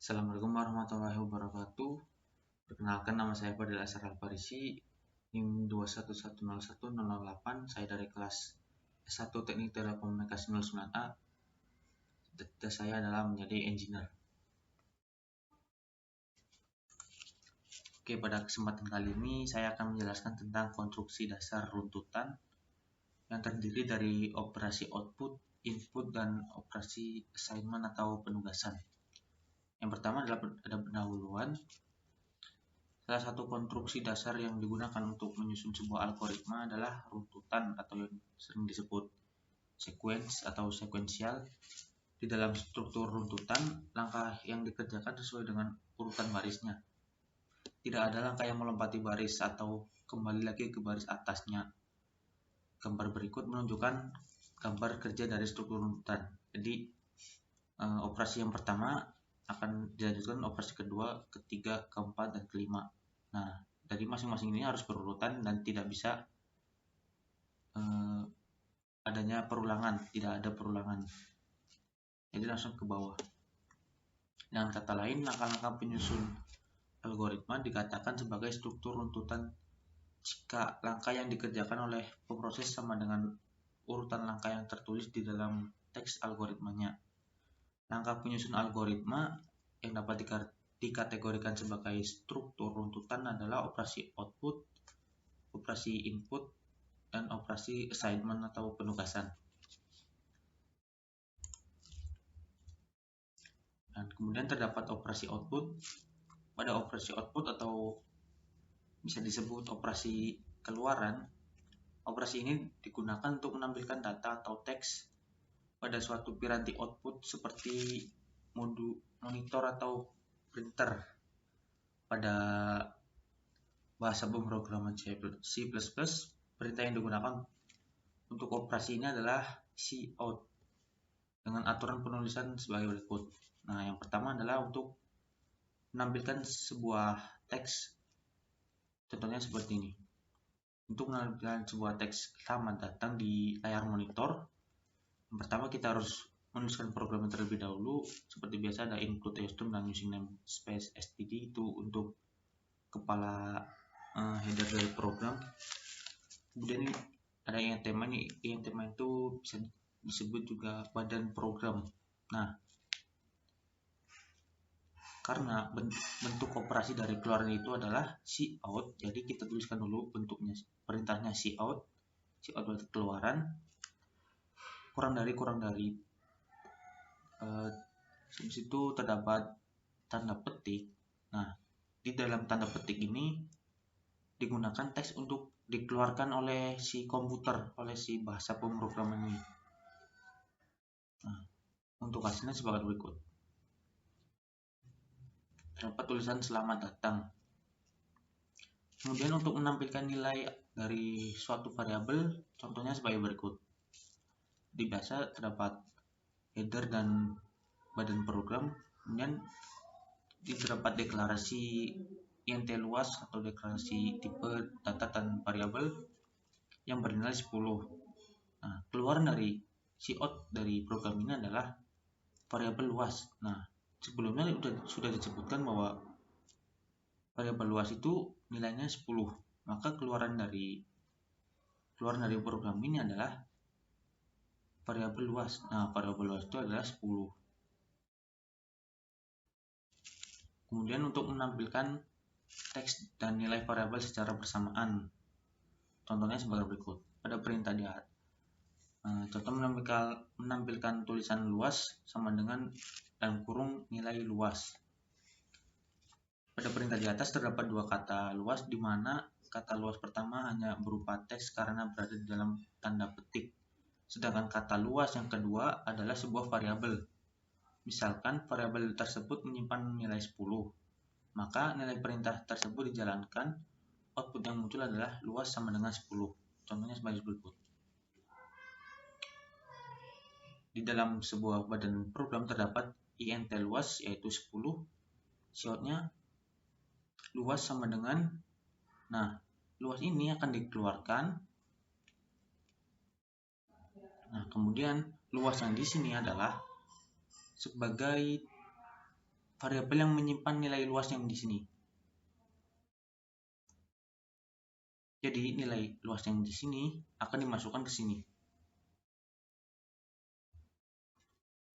Assalamualaikum warahmatullahi wabarakatuh. Perkenalkan, nama saya Fadil Asar Alfarisi, NIM 211011008. Saya dari kelas S1 Teknik Telekomunikasi 09A. Cita-cita saya adalah menjadi engineer. Oke, pada kesempatan kali ini saya akan menjelaskan tentang konstruksi dasar runtutan yang terdiri dari operasi output, input, dan operasi assignment atau penugasan. Yang pertama adalah ada pendahuluan. Salah satu konstruksi dasar yang digunakan untuk menyusun sebuah algoritma adalah runtutan atau yang sering disebut sequence atau sequential. Di dalam struktur runtutan, langkah yang dikerjakan sesuai dengan urutan barisnya. Tidak ada langkah yang melompati baris atau kembali lagi ke baris atasnya. Gambar berikut menunjukkan gambar kerja dari struktur runtutan. Jadi operasi yang pertama akan dilanjutkan operasi kedua, ketiga, keempat, dan kelima. Nah, dari masing-masing ini harus berurutan dan tidak bisa adanya perulangan, tidak ada perulangan. Jadi langsung ke bawah. Dengan kata lain, langkah-langkah penyusun algoritma dikatakan sebagai struktur runtutan jika langkah yang dikerjakan oleh pemroses sama dengan urutan langkah yang tertulis di dalam teks algoritmanya. Langkah penyusun algoritma yang dapat dikategorikan sebagai struktur runtutan adalah operasi output, operasi input, dan operasi assignment atau penugasan. Dan kemudian terdapat operasi output. Pada operasi output atau bisa disebut operasi keluaran, operasi ini digunakan untuk menampilkan data atau teks pada suatu piranti output seperti monitor atau printer. Pada bahasa pemrograman C++, perintah yang digunakan untuk operasi ini adalah cout dengan aturan penulisan sebagai berikut. Nah, yang pertama adalah untuk menampilkan sebuah teks, contohnya seperti ini. Untuk menampilkan sebuah teks selamat datang di layar monitor, yang pertama kita harus menuliskan program terlebih dahulu. Seperti biasa ada include username dan using namespace std, itu untuk kepala header dari program. Kemudian ada yang tema itu bisa disebut juga badan program. Nah, karena bentuk operasi dari keluaran itu adalah cout, jadi kita tuliskan dulu bentuknya, perintahnya cout berarti keluaran, kurang dari habis itu terdapat tanda petik. Nah, di dalam tanda petik ini digunakan teks untuk dikeluarkan oleh si komputer, oleh si bahasa pemrograman ini. Nah, untuk hasilnya sebagai berikut. Terdapat tulisan selamat datang. Kemudian untuk menampilkan nilai dari suatu variabel, contohnya sebagai berikut. Di biasa terdapat header dan badan program, kemudian terdapat deklarasi int luas atau deklarasi tipe data dan variabel yang bernilai 10. Nah, keluaran dari cout dari program ini adalah variabel luas. Nah, sebelumnya sudah disebutkan bahwa variabel luas itu nilainya 10. Maka keluaran dari program ini adalah variabel luas. Nah, variabel luas itu adalah 10. Kemudian untuk menampilkan teks dan nilai variabel secara bersamaan, contohnya sebagai berikut. Pada perintah di atas, contoh menampilkan tulisan luas sama dengan dalam kurung nilai luas. Pada perintah di atas terdapat dua kata luas, di mana kata luas pertama hanya berupa teks karena berada di dalam tanda petik. Sedangkan kata luas yang kedua adalah sebuah variabel. Misalkan variabel tersebut menyimpan nilai 10, maka nilai perintah tersebut dijalankan, output yang muncul adalah luas sama dengan 10. Contohnya sebagai berikut. Di dalam sebuah badan program terdapat int luas yaitu 10, coutnya luas sama dengan, nah, luas ini akan dikeluarkan. Nah, kemudian luas yang di sini adalah sebagai variabel yang menyimpan nilai luas yang di sini. Jadi nilai luas yang di sini akan dimasukkan ke sini.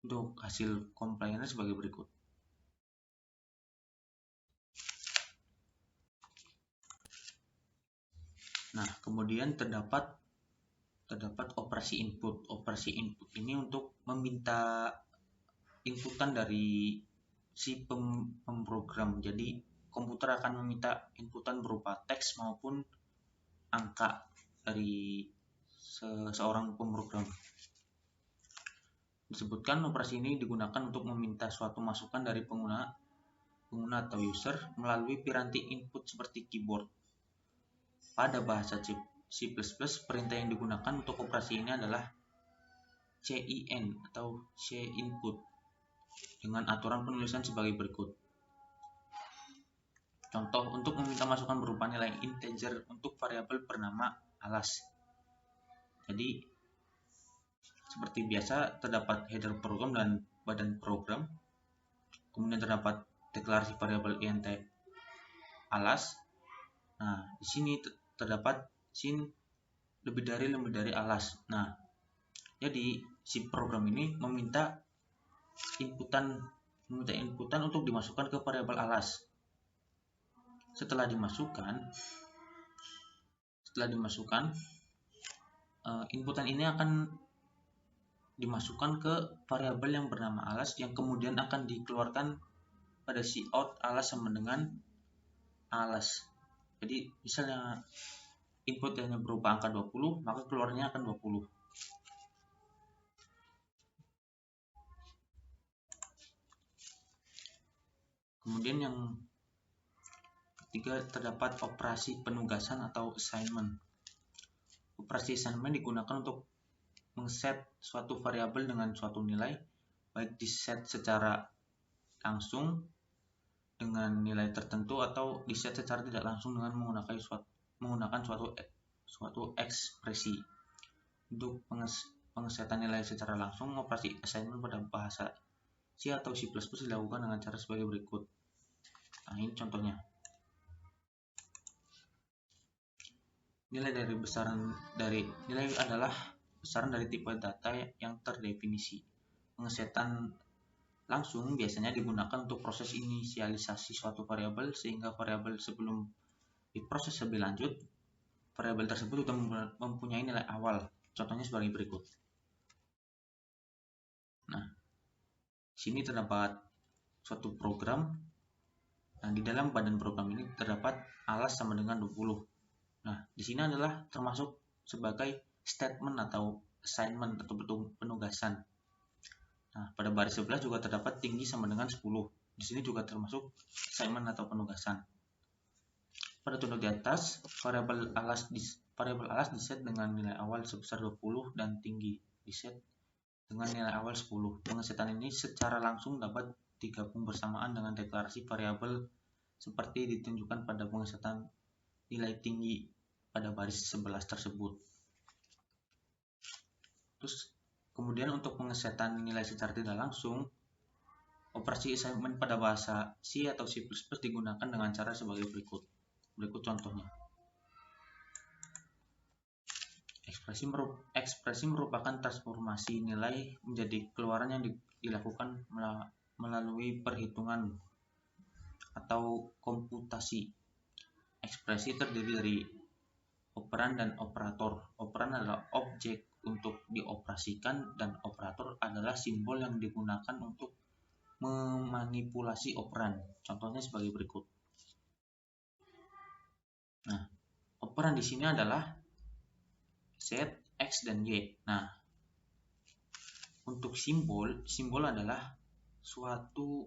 Untuk hasil komplainnya sebagai berikut. Nah, kemudian terdapat operasi input. Operasi input ini untuk meminta inputan dari si pemrogram. Jadi komputer akan meminta inputan berupa teks maupun angka dari seorang pemrogram. Disebutkan operasi ini digunakan untuk meminta suatu masukan dari pengguna atau user melalui piranti input seperti keyboard. Pada bahasa C++, perintah yang digunakan untuk operasi ini adalah CIN atau CInput dengan aturan penulisan sebagai berikut. Contoh, untuk meminta masukan berupa nilai integer untuk variabel bernama alas. Jadi, seperti biasa terdapat header program dan badan program. Kemudian terdapat deklarasi variabel int alas. Nah, di sini terdapat sin lebih dari alas. Nah, jadi si program ini meminta inputan untuk dimasukkan ke variabel alas. Setelah dimasukkan, inputan ini akan dimasukkan ke variabel yang bernama alas yang kemudian akan dikeluarkan pada cout alas sama dengan alas. Jadi misalnya inputnya berupa angka 20, maka keluarnya akan 20. Kemudian yang ketiga terdapat operasi penugasan atau assignment. Operasi assignment digunakan untuk mengset suatu variabel dengan suatu nilai, baik diset secara langsung dengan nilai tertentu atau diset secara tidak langsung dengan menggunakan suatu ekspresi. Untuk pengesetan nilai secara langsung, operasi assignment pada bahasa C atau C++ dilakukan dengan cara sebagai berikut. Nah, ini contohnya. Nilai adalah besaran dari tipe data yang terdefinisi. Pengesetan langsung biasanya digunakan untuk proses inisialisasi suatu variabel sehingga variabel sebelum diproses lebih lanjut, variabel tersebut sudah mempunyai nilai awal. Contohnya sebagai berikut. Nah, sini terdapat suatu program. Nah, di dalam badan program ini terdapat alas sama dengan 20. Nah, di sini adalah termasuk sebagai statement atau assignment atau penugasan. Nah, pada baris sebelah juga terdapat tinggi sama dengan 10. Di sini juga termasuk assignment atau penugasan. Pada contoh di atas, variabel alas diset dengan nilai awal sebesar 20 dan tinggi diset dengan nilai awal 10. Pengesetan ini secara langsung dapat digabung bersamaan dengan deklarasi variabel seperti ditunjukkan pada pengesetan nilai tinggi pada baris 11 tersebut. Terus kemudian untuk pengesetan nilai secara tidak langsung, operasi assignment pada bahasa C atau C++ digunakan dengan cara sebagai berikut. Berikut contohnya. Ekspresi merupakan transformasi nilai menjadi keluaran yang dilakukan melalui perhitungan atau komputasi. Ekspresi terdiri dari operan dan operator. Operan adalah objek untuk dioperasikan dan operator adalah simbol yang digunakan untuk memanipulasi operan. Contohnya sebagai berikut. Nah, operan di sini adalah Z, X, dan Y. Nah, untuk simbol adalah suatu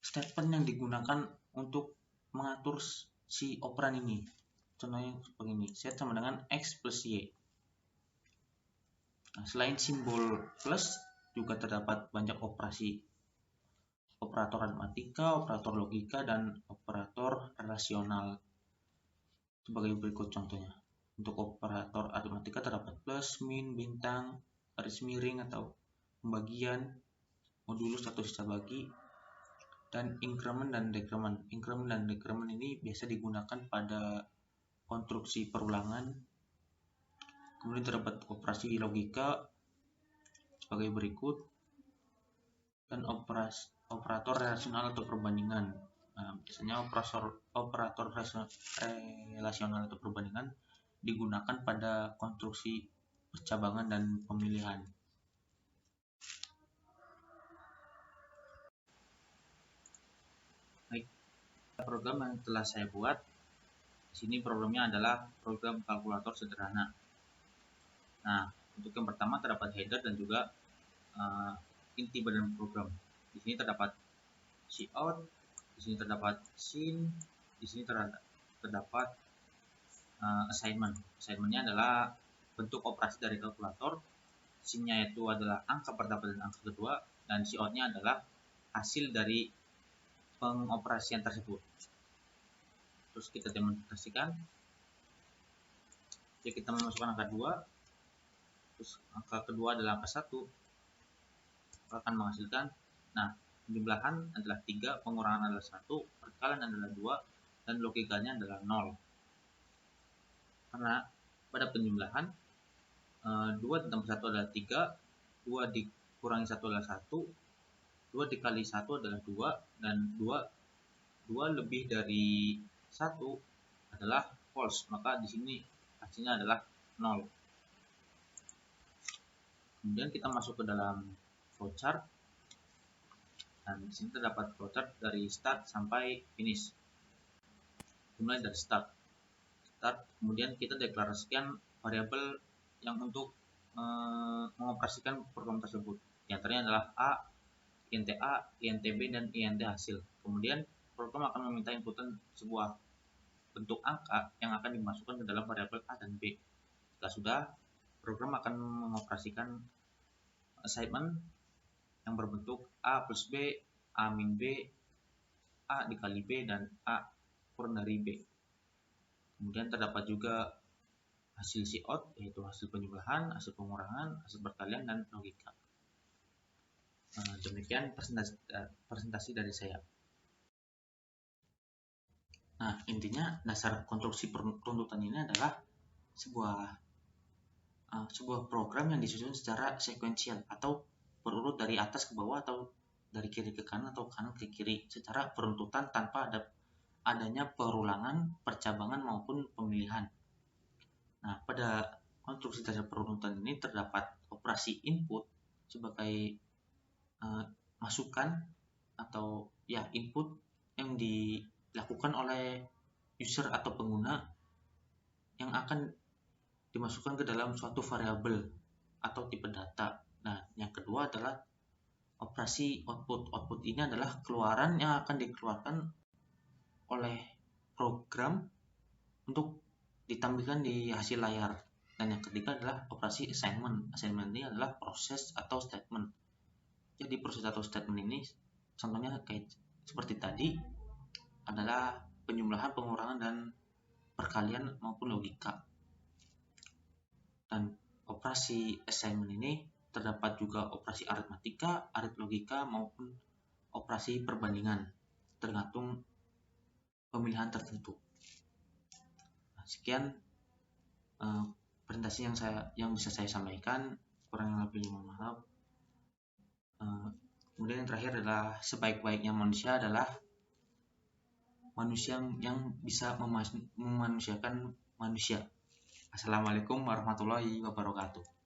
statement yang digunakan untuk mengatur si operan ini. Contohnya seperti ini, Z sama dengan X plus Y. Nah, selain simbol plus, juga terdapat banyak operasi. Operator aritmatika, operator logika, dan operator relasional. Sebagai berikut contohnya. Untuk operator aritmatika terdapat plus, min, bintang, garis miring atau pembagian, modulus atau sisa bagi, dan increment dan decrement. Increment dan decrement ini biasa digunakan pada konstruksi perulangan. Kemudian terdapat operasi logika sebagai berikut, dan operator relasional atau perbandingan. Nah, biasanya operator relasional atau perbandingan digunakan pada konstruksi percabangan dan pemilihan. Baik, program yang telah saya buat di sini, programnya adalah program kalkulator sederhana. Nah, untuk yang pertama terdapat header dan juga inti badan program. Di sini terdapat cout, di sini terdapat scene, di sini terdapat assignment. Assignmentnya adalah bentuk operasi dari kalkulator. Scene-nya itu adalah angka pertama dan angka kedua, dan cout-nya adalah hasil dari pengoperasian tersebut. Terus kita demonstrasikan. Jadi kita memasukkan angka 2, terus angka kedua adalah angka 1, akan menghasilkan, nah, penjumlahan adalah 3, pengurangan adalah 1, perkalian adalah 2, dan logikanya adalah 0. Karena pada penjumlahan 2 ditambah 1 adalah 3, 2 dikurangi 1 adalah 1, 2 dikali 1 adalah 2, dan 2 lebih dari 1 adalah false, maka di sini hasilnya adalah 0. Kemudian kita masuk ke dalam flowchart, dan di sini terdapat flowchart dari start sampai finish. Dimulai dari start, kemudian kita deklarasikan variabel yang untuk mengoperasikan program tersebut. Di antaranya adalah A, int A, int B, dan int hasil. Kemudian program akan meminta inputan sebuah bentuk angka yang akan dimasukkan ke dalam variabel A dan B. Jika sudah, program akan mengoperasikan assignment yang berbentuk A plus B, A min B, A dikali B, dan A kurang dari B. Kemudian terdapat juga hasil cout, yaitu hasil penjumlahan, hasil pengurangan, hasil perkalian, dan logika. Demikian presentasi dari saya. Nah, intinya dasar konstruksi peruntutan ini adalah sebuah program yang disusun secara sekuensial atau berurut dari atas ke bawah atau dari kiri ke kanan atau kanan ke kiri secara peruntutan tanpa adanya perulangan, percabangan maupun pemilihan. Nah, pada konstruksi dasar perunutan ini terdapat operasi input sebagai masukan atau input yang dilakukan oleh user atau pengguna yang akan dimasukkan ke dalam suatu variabel atau tipe data. Nah, yang kedua adalah operasi output. Output ini adalah keluaran yang akan dikeluarkan oleh program untuk ditampilkan di hasil layar. Dan yang ketiga adalah operasi assignment. Assignment ini adalah proses atau statement. Jadi proses atau statement ini contohnya kayak seperti tadi adalah penjumlahan, pengurangan, dan perkalian maupun logika. Dan operasi assignment ini terdapat juga operasi aritmatika, aritlogika, maupun operasi perbandingan tergantung pemilihan tertentu. Nah, sekian presentasi yang bisa saya sampaikan, kurang lebih mohon maaf. Kemudian yang terakhir adalah sebaik-baiknya manusia adalah manusia yang bisa memanusiakan manusia. Assalamualaikum warahmatullahi wabarakatuh.